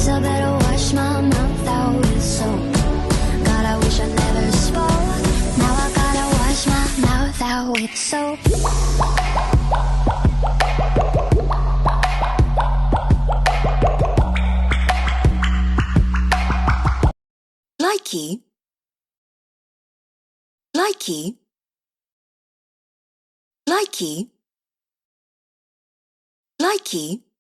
guess I better wash my mouth out with soap. God, I wish I never spoke. Now I gotta wash my mouth out with soap. Likey, likey, likey, likey.